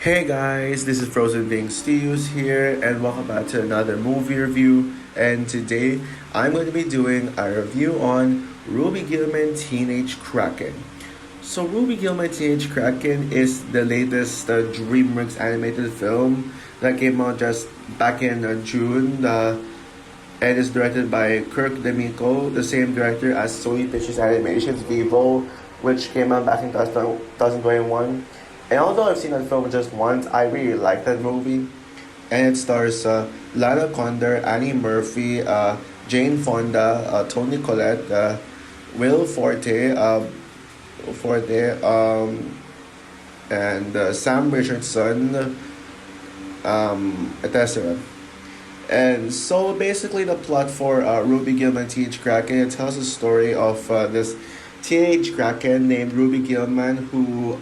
Hey guys, this is Frozen Being Stews here, and welcome back to another movie review. And today I'm going to be doing a review on Ruby Gillman Teenage Kraken. So, Ruby Gillman Teenage Kraken is the latest DreamWorks animated film that came out just back in June. And is directed by Kirk D'Amico, the same director as Sony Pictures Animation's Vivo, which came out back in 2021. And although I've seen that film just once, I really like that movie. And it stars Lana Condor, Annie Murphy, Jane Fonda, Toni Collette, Will Forte, and Sam Richardson, etc. And so basically, the plot for Ruby Gillman Teenage Kraken, it tells the story of this teenage Kraken named Ruby Gillman who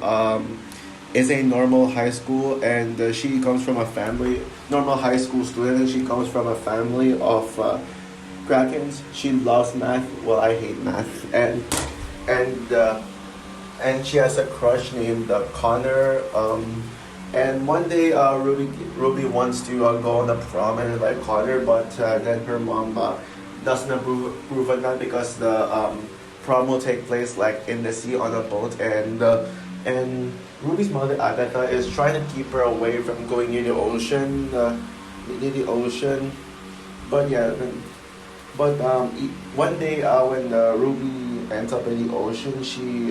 is a normal high school, and she comes from a family, normal high school student, and she comes from a family of Krakens. She loves math. Well, I hate math, and and she has a crush named Connor. And one day, Ruby wants to go on the prom and invite Connor, but then her mom doesn't approve of that because the prom will take place like in the sea on a boat, and Ruby's mother Agatha is trying to keep her away from going near the ocean. But yeah, one day when Ruby ends up in the ocean, she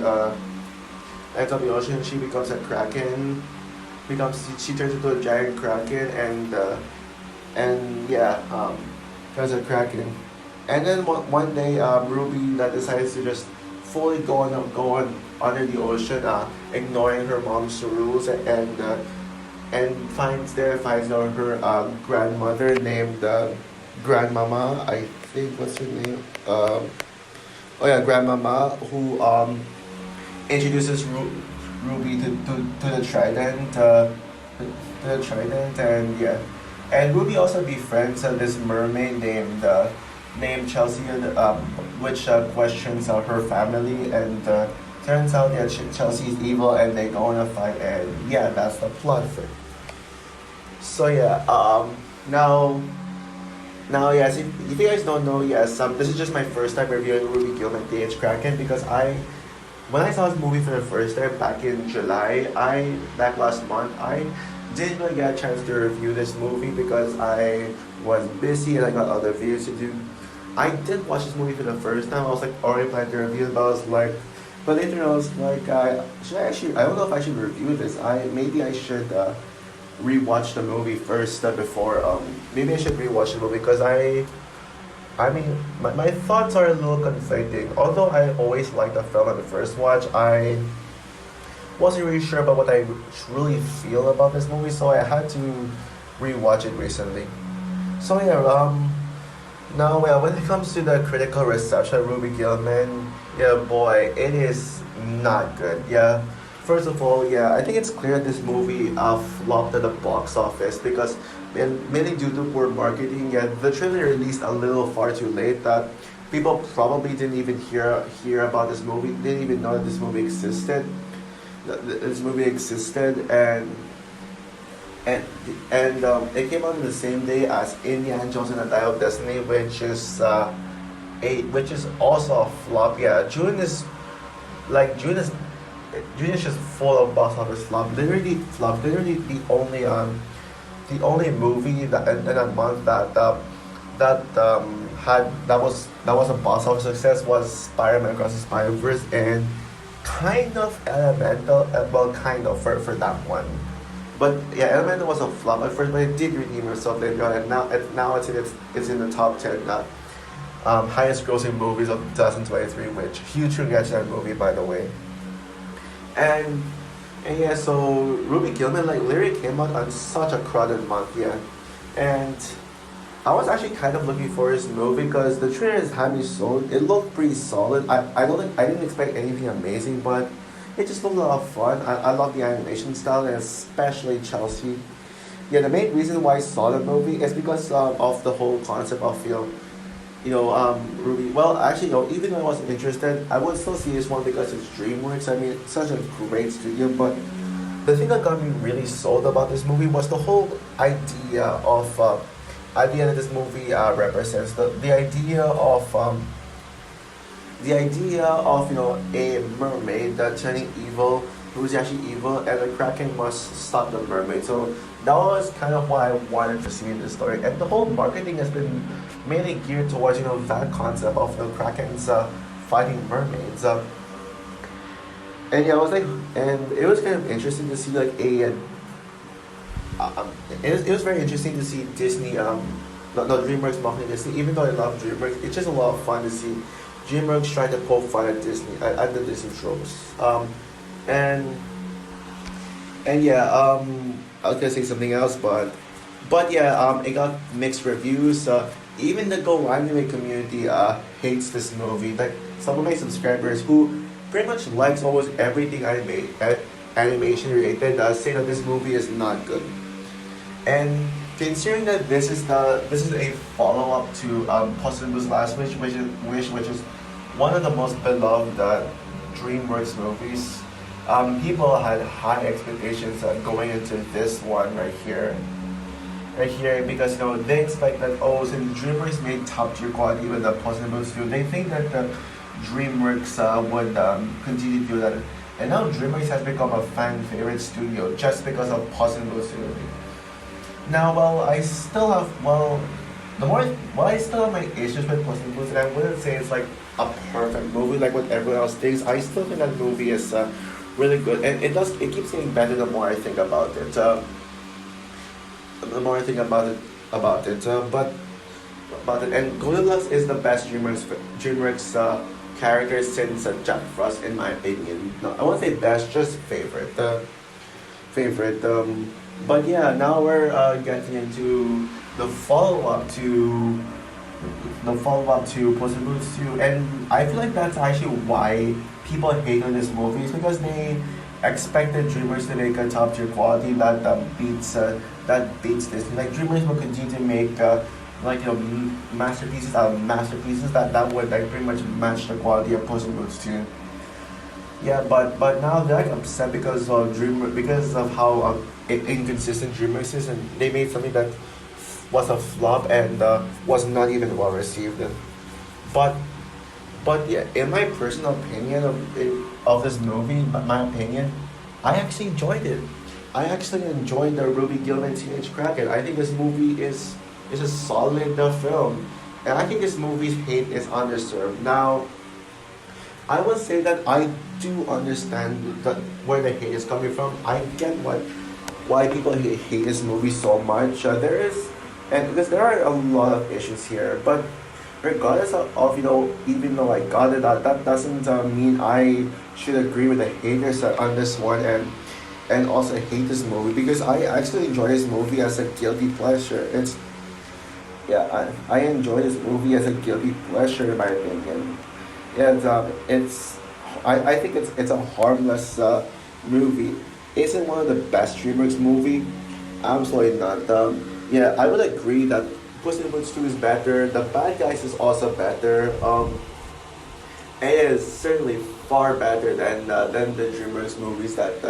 becomes a kraken. She turns into a giant kraken, and yeah, becomes a kraken. And then one day, Ruby that decides to just fully go on under the ocean, ignoring her mom's rules, and finds out her grandmother named Grandmama. I think what's her name? Oh yeah, Grandmama, who introduces Ruby to the Trident, and yeah, and Ruby also befriends this mermaid named Chelsea, which questions her family, and turns out that Chelsea is evil, and they go on a fight, and yeah, that's the plot of it. So yeah, now yes, if you guys don't know, yes, this is just my first time reviewing Ruby Gillman Teenage Kraken because when I saw this movie for the first time back in July, back last month, I didn't really get a chance to review this movie because I was busy and I got other videos to do. I did watch this movie for the first time. I was like already planning to review it, but but later I was like, should I actually? I don't know if I should review this. Maybe I should rewatch the movie first before. Maybe I should rewatch the movie because I mean, my thoughts are a little conflicting. Although I always liked the film at the first watch, I wasn't really sure about what I really feel about this movie, so I had to rewatch it recently. So yeah, now yeah, when it comes to the critical reception of Ruby Gillman, yeah, boy, it is not good. Yeah, first of all, yeah, I think it's clear this movie flopped at the box office because mainly due to poor marketing. Yeah, the trailer released a little far too late that people probably didn't even hear about this movie. Didn't even know that this movie existed. This movie existed, and it came out on the same day as Indiana Jones and the Dial of Destiny, which is also a flop. Yeah, June is just full of box office flop. Literally flop. Literally the only movie that in a month that was a box office success was Spider-Man Across the Spider-Verse, and kind of Elemental, well, kind of for that one. But yeah, Elemental was a flop at first, but it did redeem itself later on, and now it's in the top 10 highest grossing movies of 2023, which huge congrats to that movie, by the way. And yeah, so Ruby Gillman like literally came out on such a crowded month, yeah. And I was actually kind of looking for this movie because the trailers had me sold. It looked pretty solid. I didn't expect anything amazing, but it just looked a lot of fun. I love the animation style, and especially Chelsea. Yeah, the main reason why I saw the movie is because of the whole concept of Ruby. Well, actually, even though I wasn't interested, I would still see this one because it's DreamWorks. I mean, it's such a great studio, but the thing that got me really sold about this movie was the whole idea that this movie represents the idea of a mermaid that turning evil, who's actually evil, and the Kraken must stop the mermaid. So that was kind of what I wanted to see in this story, and the whole marketing has been mainly geared towards that concept of the Krakens fighting mermaids. And yeah, I was like, and it was kind of interesting to see like it was very interesting to see Disney, not DreamWorks mocking Disney. Even though I love DreamWorks, it's just a lot of fun to see DreamWorks trying to poke fun at Disney, at the Disney tropes. And and yeah, I was gonna say something else, but yeah, it got mixed reviews. Even the Go Anime community hates this movie. Like some of my subscribers who pretty much likes almost everything animation related say that this movie is not good. And considering that this is a follow up to Puss in Boots Last Wish, which is one of the most beloved DreamWorks movies. People had high expectations going into this one right here, because they expect that, oh, since DreamWorks made top tier quality with the Puss in Boots 2, they think that the DreamWorks would continue to do that. And now DreamWorks has become a fan favorite studio just because of Puss in Boots 2. Now, I still have my issues with Puss in Boots, and I wouldn't say it's like a perfect movie like what everyone else thinks. I still think that movie is really good, and it keeps getting better the more I think about it. The more I think about it, and Goldilocks is the best DreamWorks character since Jack Frost, in my opinion. No, I won't say best, just favorite. Favorite. But yeah, now we're getting into the follow up to Puss in Boots 2, and I feel like that's actually why people hate on this movie, is because they expected DreamWorks to make a top tier quality that beats Disney. Like DreamWorks will continue to make masterpieces out of masterpieces that would like pretty much match the quality of Puss in Boots 2. Yeah, but now they're like upset because of how inconsistent DreamWorks is, and they made something that was a flop and was not even well received. But yeah, in my personal opinion of this movie, my opinion, I actually enjoyed it. I actually enjoyed the Ruby Gillman Teenage Kraken. I think this movie is a solid film, and I think this movie's hate is underserved. Now, I will say that I do understand where the hate is coming from. I get why people hate this movie so much. Because there are a lot of issues here, but regardless of even though I got it, that doesn't mean I should agree with the haters on this one, and also hate this movie, because I actually enjoy this movie as a guilty pleasure. I enjoy this movie as a guilty pleasure, in my opinion. I think it's a harmless movie. Is it one of the best DreamWorks movie? Absolutely not. I would agree that Puss in Boots 2 is better. The Bad Guys is also better. It is certainly far better than the DreamWorks movies that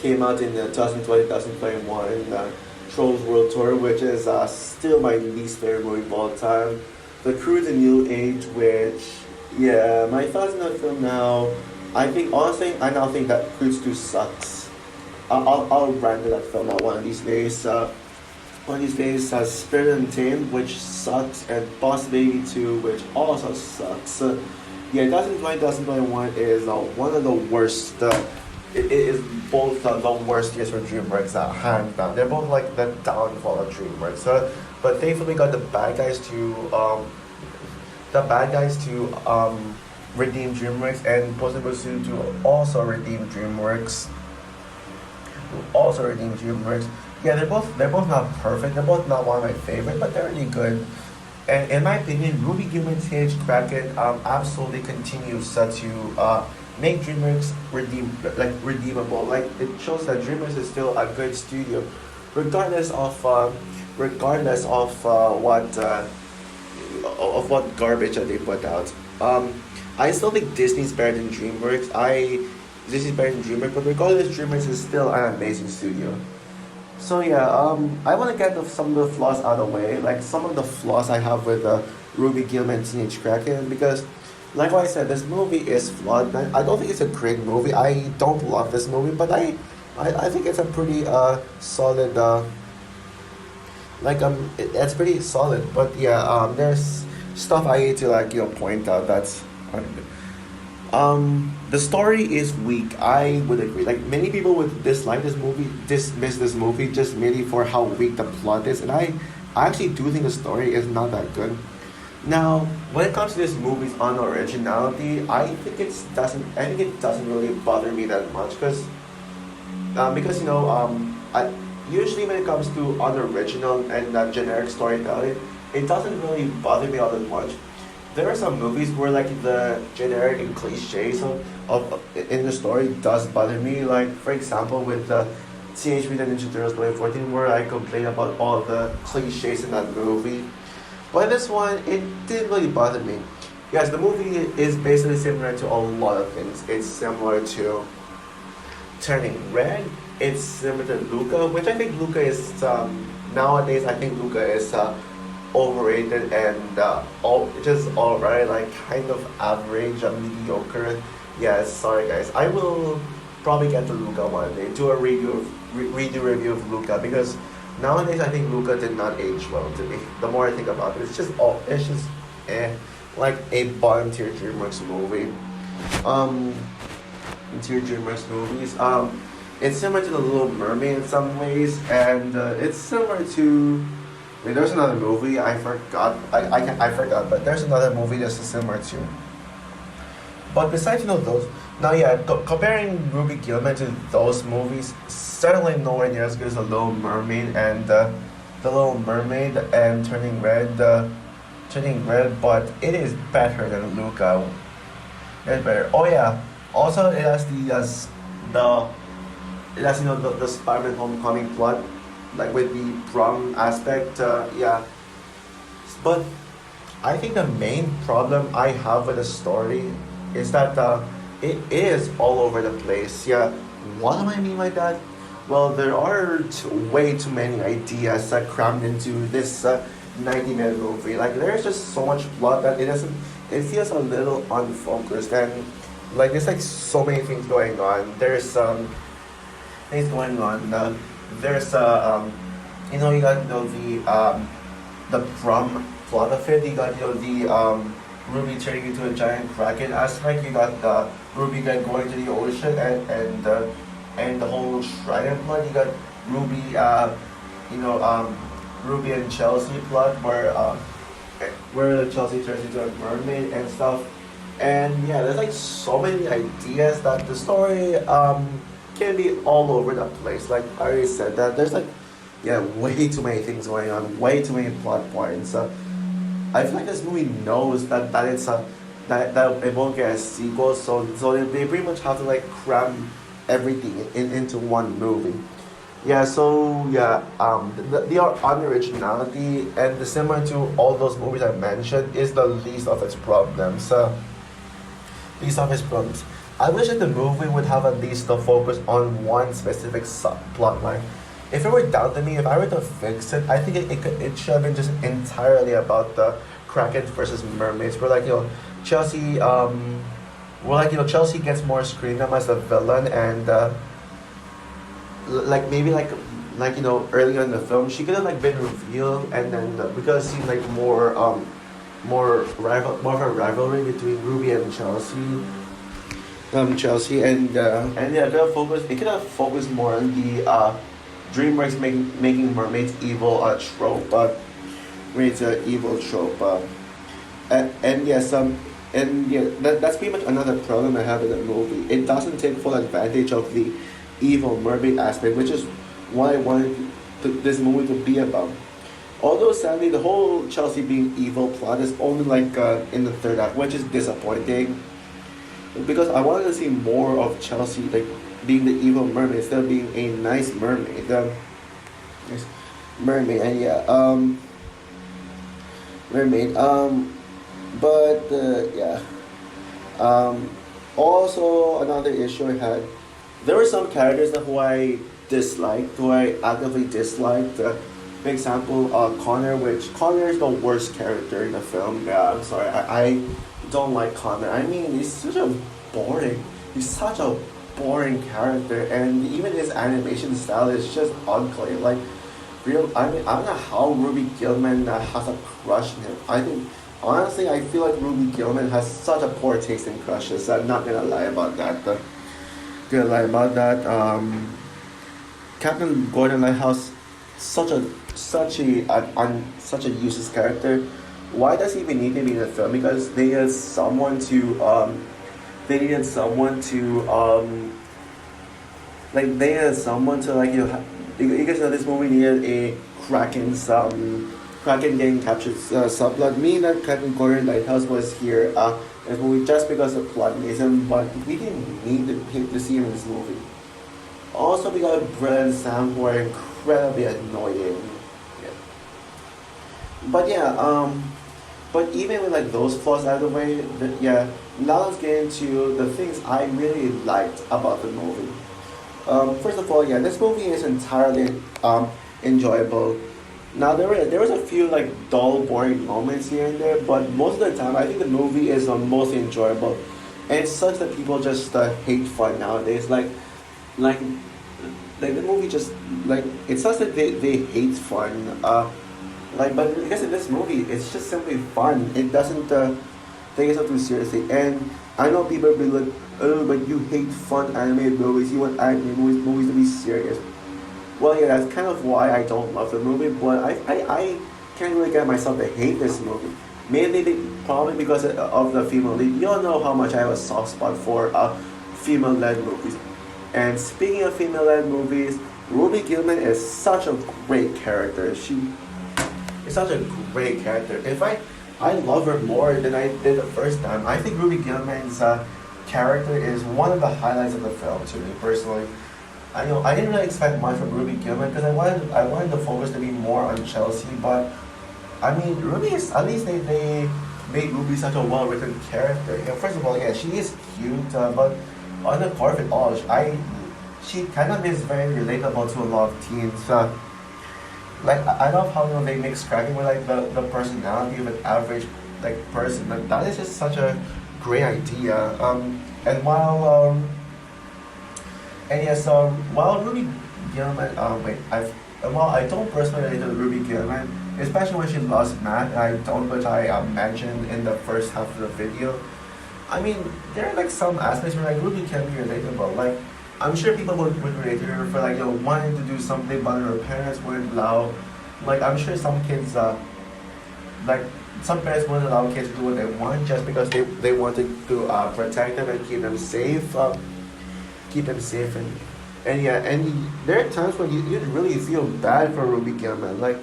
came out in 2020-2021. Trolls World Tour, which is still my least favorite movie of all time. The Crew, The New Age, which, yeah, my thoughts on that film now. I now think that Cruise 2 sucks. I'll render that film out one of these days. One of these days, Spirit Untamed, which sucks, and Boss Baby 2, which also sucks. 2020-2021 is one of the worst. It is both the worst years for DreamWorks, hands down. They're both like the downfall of DreamWorks. But thankfully, we got the bad guys to redeem DreamWorks, and Puss in Boots 2 to also redeem DreamWorks. Yeah, they're both not perfect. They're both not one of my favorite, but they're really good. And in my opinion, Ruby Gillman Teenage Kraken absolutely continues to make DreamWorks redeemable. Like, it shows that DreamWorks is still a good studio, regardless of what garbage that they put out. I still think Disney's better than DreamWorks. this is better than DreamWorks, but regardless, DreamWorks is still an amazing studio. So yeah, I want to get some of the flaws out of the way, like some of the flaws I have with Ruby Gillman Teenage Kraken, because, like what I said, this movie is flawed. I don't think it's a great movie. I don't love this movie, but I think it's a pretty solid it's pretty solid. But yeah, there's stuff I need to point out that's the story is weak. I would agree. Like many people would dislike this movie, dismiss this movie just merely for how weak the plot is, and I actually do think the story is not that good. Now, when it comes to this movie's unoriginality, I think it doesn't really bother me that much because I usually when it comes to unoriginal and generic storytelling, it doesn't really bother me all that much. There are some movies where like the generic and cliches of in the story does bother me. Like for example, with the Teenage Mutant Ninja Turtles 2014, where I complain about all the cliches in that movie. But this one, it didn't really bother me. Yes, the movie is basically similar to a lot of things. It's similar to Turning Red. It's similar to Luca, which I think Luca is nowadays. I think Luca is overrated and just alright, like kind of average, mediocre. Yes, sorry guys. I will probably get to Luca one day. Do a redo review of Luca because nowadays I think Luca did not age well to me. The more I think about it, it's just like a bottom tier DreamWorks movie. Tier DreamWorks movies. It's similar to The Little Mermaid in some ways, and it's similar to. I mean, there's another movie I forgot. I forgot, but there's another movie that's similar to. But besides those, now yeah, comparing Ruby Gillman to those movies, certainly nowhere near as good as The Little Mermaid and The Little Mermaid and Turning Red, but it is better than Luca. It's better. Oh yeah, also it has the Spider-Man Homecoming plot, like with the prom aspect. Yeah, but I think the main problem I have with the story is that it is all over the place. Yeah, what do I mean by that? Well, there are way too many ideas crammed into this 90-minute movie. Like there's just so much plot that it feels a little unfocused, and like there's like so many things going on. There's things going on. There's you got the prom plot of it. You got the Ruby turning into a giant Kraken aspect. You got the Ruby guy going to the ocean and the whole Trident plot. You got Ruby Ruby and Chelsea plot where Chelsea turns into a mermaid and stuff. And yeah, there's like so many ideas that the story can be all over the place. Like I already said that there's like way too many things going on, way too many plot points. I feel like this movie knows that that it won't get a sequel, so they pretty much have to like cram everything into one movie. Yeah, so yeah, the unoriginality and the similar to all those movies I mentioned is the least of its problems. Least of its problems. I wish that the movie would have at least the focus on one specific subplot line. If it were down to me, if I were to fix it, I think it should have been just entirely about the Kraken versus mermaids. Where Chelsea, Chelsea gets more screen time as the villain, and earlier in the film she could have like been revealed, and then because it seemed like more of a rivalry between Ruby and Chelsea. Chelsea and yeah, it could have focused more on the DreamWorks making mermaids evil trope, mermaids evil trope, and yes, that's pretty much another problem I have with the movie. It doesn't take full advantage of the evil mermaid aspect, which is what I wanted this movie to be about. Although sadly, the whole Chelsea being evil plot is only like in the third act, which is disappointing. Because I wanted to see more of Chelsea like being the evil mermaid instead of being a nice mermaid. Nice mermaid, and yeah, mermaid. But yeah, Also, another issue I had, there were some characters that who I disliked, who I actively disliked. For example, Connor, which Connor is the worst character in the film. Yeah, I'm sorry, I don't like Connor. I mean, he's such a boring character, and even his animation style is just ugly. Like, real, I mean, I don't know how Ruby Gillman has a crush on him. I think, honestly, I feel like Ruby Gillman has such a poor taste in crushes. I'm not gonna lie about that. Gonna lie about that. Captain Gordon Lighthouse, such a such a useless character. Why does he even need to be in the film? Because they needed someone to like they needed someone to like you guys know this movie needed a Kraken getting captured subplot. Me that Captain Gordon Lighthouse was here in this movie just because of plot reason, but we didn't need to see him in this movie. Also, we got Brett and Sam who are incredibly annoying. Yeah. But yeah, but even with like those flaws out of the way, yeah. Now let's get into the things I really liked about the movie. First of all, yeah, this movie is entirely enjoyable. Now there was a few like dull, boring moments here and there, but most of the time, I think the movie is the most enjoyable. And it sucks that people just hate fun nowadays. Like like the movie just like it sucks that they hate fun. But because in this movie, it's just simply fun. It doesn't take itself too seriously. And I know people will be like, oh, but you hate fun animated movies. You want animated movies to be serious. Well, yeah, that's kind of why I don't love the movie. But I can't really get myself to hate this movie. Mainly, probably because of the female lead. You all know how much I have a soft spot for female-led movies. And speaking of female-led movies, Ruby Gillman is such a great character. She is such a great character. In fact, I love her more than I did the first time. I think Ruby Gillman's character is one of the highlights of the film to me personally. I know I didn't really expect much from Ruby Gillman because I wanted the focus to be more on Chelsea, but I mean Ruby is at least they made Ruby such a well written character. You know, first of all, yeah, she is cute, but on the core of it all, she kind of is very relatable to a lot of teens. Like I love how they mix Kraken with like the personality of an average like person. Like, that is just such a great idea. And while Ruby Gillman, while I don't personally relate to Ruby Gillman, especially when she lost Matt, which I mentioned in the first half of the video. I mean, there are like some aspects where like Ruby can be relatable. Like, I'm sure people would relate to her for like wanting to do something, but her parents wouldn't allow. Like, I'm sure some kids, like some parents wouldn't allow kids to do what they want just because they wanted to protect them and keep them safe and yeah, and there are times when you really feel bad for Ruby Gillman. Like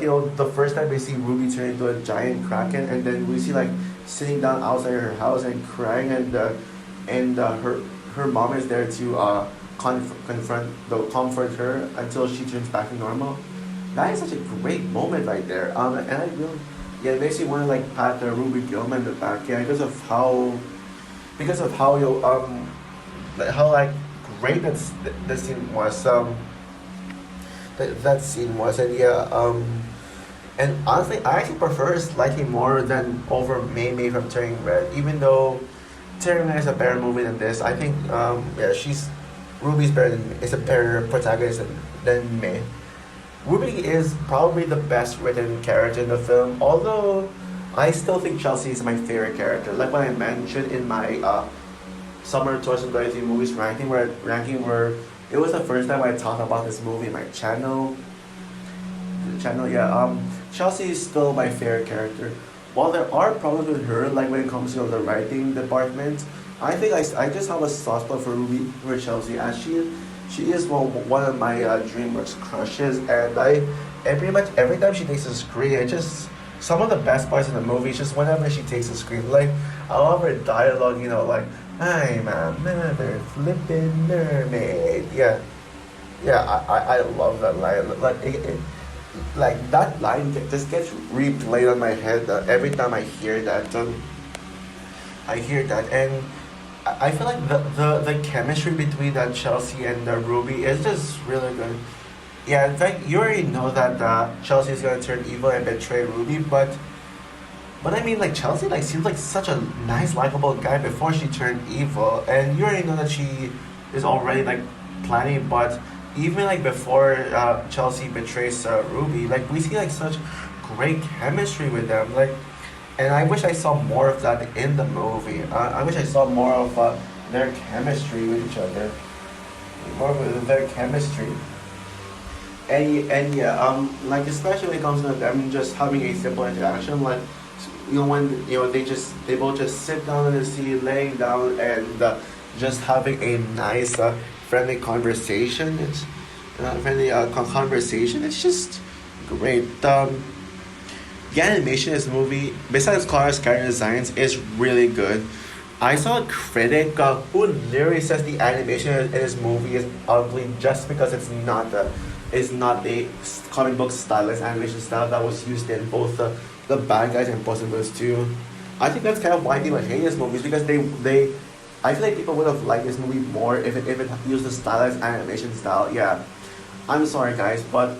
the first time we see Ruby turn into a giant Kraken, and then we see like sitting down outside her house and crying, and her mom is there to comfort her until she turns back to normal. That is such a great moment right there. And I really, yeah, it makes you want to like pat the Ruby Gillman in the back, yeah, because of how how like great that scene was. That scene was, and yeah, and honestly, I actually prefer Slightly more than over May from Turning Red, even though Turning Red is a better movie than this. I think, yeah, Ruby's is a better protagonist than May. Ruby is probably the best written character in the film, although I still think Chelsea is my favorite character. Like when I mentioned in my summer 2023 movies ranking where it was the first time I talked about this movie in my channel. Yeah. Chelsea is still my favorite character. While there are problems with her, like when it comes to the writing department, I think I just have a soft spot for Chelsea, as she is one of my DreamWorks crushes, and pretty much every time she takes a screen, it just some of the best parts in the movie is just whenever she takes a screen. Like I love her dialogue, like I'm a mother flipping mermaid. Yeah, I love that line. Like that line just gets replayed on my head every time I hear that. I hear that, and I feel like the chemistry between Chelsea and Ruby is just really good. Yeah, in fact, you already know that Chelsea is gonna turn evil and betray Ruby, but I mean, like Chelsea, like seems like such a nice, likable guy before she turned evil, and you already know that she is already like planning. But even like before Chelsea betrays Ruby, like we see like such great chemistry with them. Like, and I wish I saw more of that in the movie. I wish I saw more of their chemistry with each other, more of their chemistry. And yeah, like especially when it comes to them just having a simple interaction, like when they both just sit down in the seat, laying down, and just having a nice, friendly conversation. It's friendly conversation. It's just great. The animation in this movie, besides Clara's character designs, is really good. I saw a critic who literally says the animation in this movie is ugly just because it's not a comic book stylist animation style that was used in both the bad guys and Puss in Boots 2. I think that's kind of why people hate this movie, is because they I feel like people would have liked this movie more if it used the stylized animation style. Yeah, I'm sorry guys, but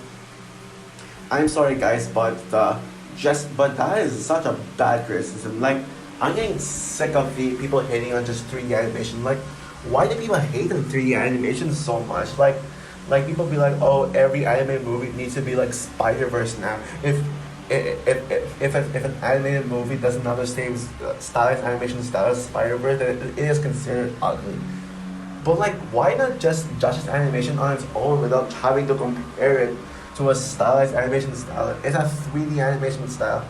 but that is such a bad criticism. Like, I'm getting sick of the people hating on just 3D animation. Like, why do people hate on 3D animation so much? Like people be like, oh, every anime movie needs to be like Spider Verse now. If an animated movie doesn't have the same stylized animation style as Spider Verse, then it is considered ugly. But like, why not just judge its animation on its own without having to compare it to a stylized animation style? It's a 3D animation style,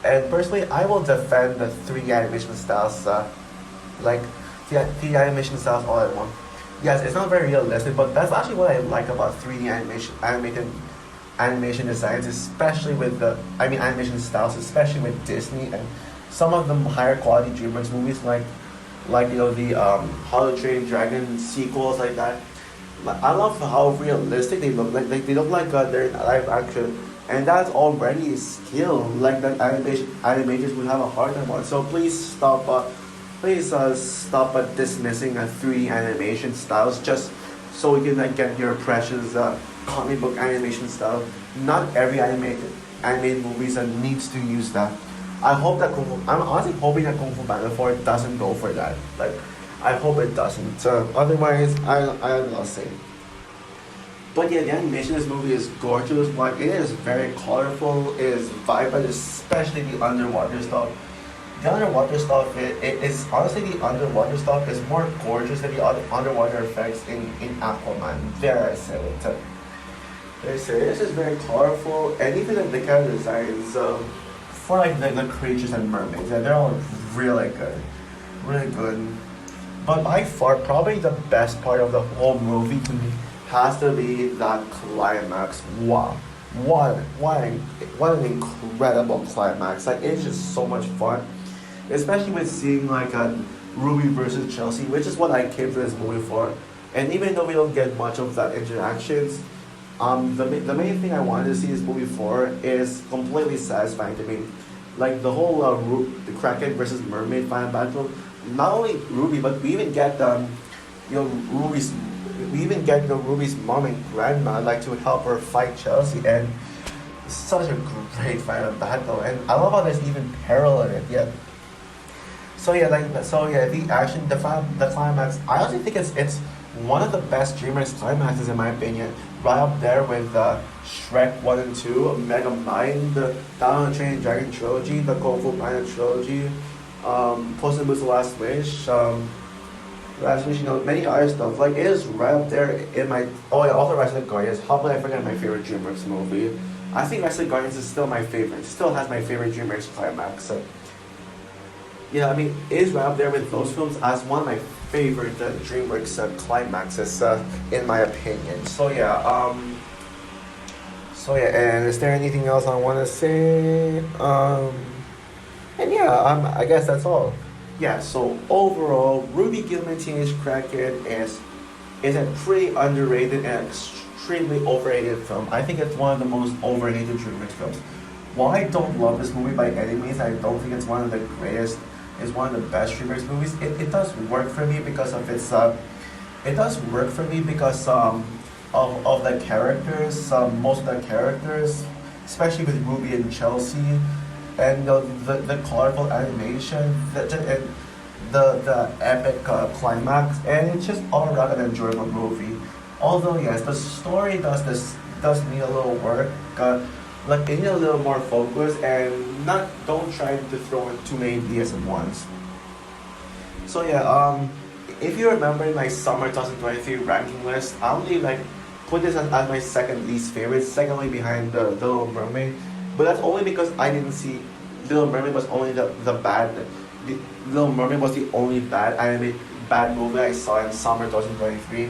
and personally, I will defend the 3D animation styles. Like, the animation styles all at once. Yes, it's not very realistic, but that's actually what I like about 3D animation designs, especially with animation styles, especially with Disney and some of the higher quality DreamWorks movies, like the How to Train Dragon sequels, like that. Like, I love how realistic they look. Like they look like they're in live action, and that's already a skill. Like that animators would have a hard time on. So please stop. Stop dismissing 3D animation styles just so we can get your precious comic book animation style. Not every animated movies needs to use that. I hope that I'm honestly hoping that Kung Fu Panda 4 doesn't go for that. Like, I hope it doesn't. Otherwise, I'm not saying. But yeah, the animation in this movie is gorgeous. Like, it is very colorful. It is vibrant, especially the underwater stuff. The underwater stuff, it is honestly, the underwater stuff is more gorgeous than the other underwater effects in Aquaman. There I say it. There I say it. This is very colorful, and even the character designs for like the creatures and mermaids, they're all really good, really good. But by far, probably the best part of the whole movie to me has to be that climax. Wow. What an incredible climax. Like, it's just so much fun. Especially with seeing like Ruby versus Chelsea, which is what I came to this movie for. And even though we don't get much of that interactions, the main thing I wanted to see this movie for is completely satisfying to me. Like the whole the Kraken versus Mermaid final battle. Not only Ruby, but we even get Ruby's Ruby's mom and grandma like to help her fight Chelsea, and it's such a great final battle. And I love how there's even peril in it. Yeah. The action, the climax. I also think it's one of the best DreamWorks climaxes in my opinion. Right up there with Shrek 1 and 2, Mega Mind, the Down the Train Dragon trilogy, the Kung Fu Panda trilogy, Puss in Boots: The Last Wish, many other stuff. Like, it is right up there in my. Oh yeah, also Rise of the Guardians. How could I forget my favorite DreamWorks movie? I think Rise of the Guardians is still my favorite. Still has my favorite DreamWorks climax. So, yeah, I mean, it is right up there with those films as one of my favorite DreamWorks climaxes, in my opinion. And is there anything else I want to say? I guess that's all. Yeah, so overall, Ruby Gillman Teenage Kraken is a pretty underrated and extremely overrated film. I think it's one of the most overrated DreamWorks films. While I don't love this movie by any means, I don't think it's one of the greatest is one of the best DreamWorks movies. It does work for me because of its it does work for me because of the characters, most of the characters, especially with Ruby and Chelsea, and the colorful animation, and the epic climax, and it's just all around an enjoyable movie. Although yes, the story does need a little work. Like they need a little more focus and not don't try to throw in too many ideas at once. So yeah, if you remember my summer 2023 ranking list, I only like put this as my second least favorite, secondly behind the Little Mermaid. But that's only because I didn't see Little Mermaid was only the bad. The, Little Mermaid was the only bad movie I saw in summer 2023.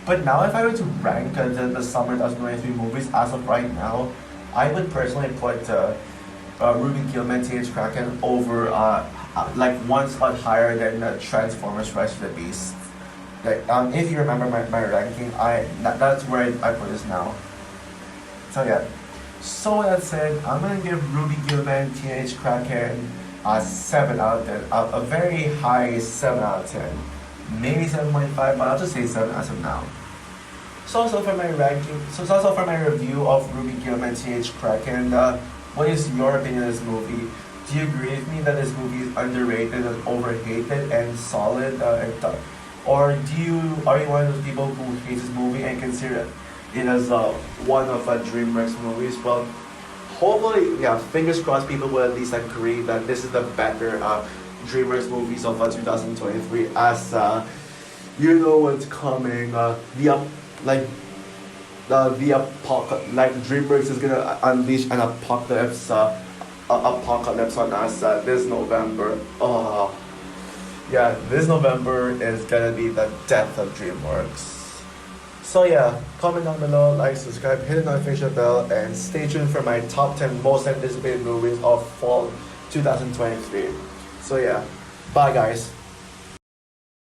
But now, if I were to rank the summer 2023 movies as of right now, I would personally put Ruby Gillman Teenage Kraken over like one spot higher than Transformers Rise of the Beast. Like if you remember my ranking, that's where I put this now. So yeah. So that said, I'm gonna give Ruby Gillman Teenage Kraken a 7 out of 10, a very high 7 out of 10. Maybe 7.5, but I'll just say 7 as of now. So also for my ranking, so also for my review of Ruby Gillman Teenage Kraken, what is your opinion of this movie? Do you agree with me that this movie is underrated and overhated and solid and tough? Or are you one of those people who hates this movie and consider it as one of DreamWorks movies? Well, hopefully, yeah, fingers crossed people will at least agree that this is the better DreamWorks movies of 2023 as you know what's coming. The apocalypse, like DreamWorks is gonna unleash an apocalypse on us this November. Oh, yeah, this November is gonna be the death of DreamWorks. So yeah, comment down below, like, subscribe, hit the notification bell, and stay tuned for my top 10 most anticipated movies of fall 2023. So yeah, bye guys.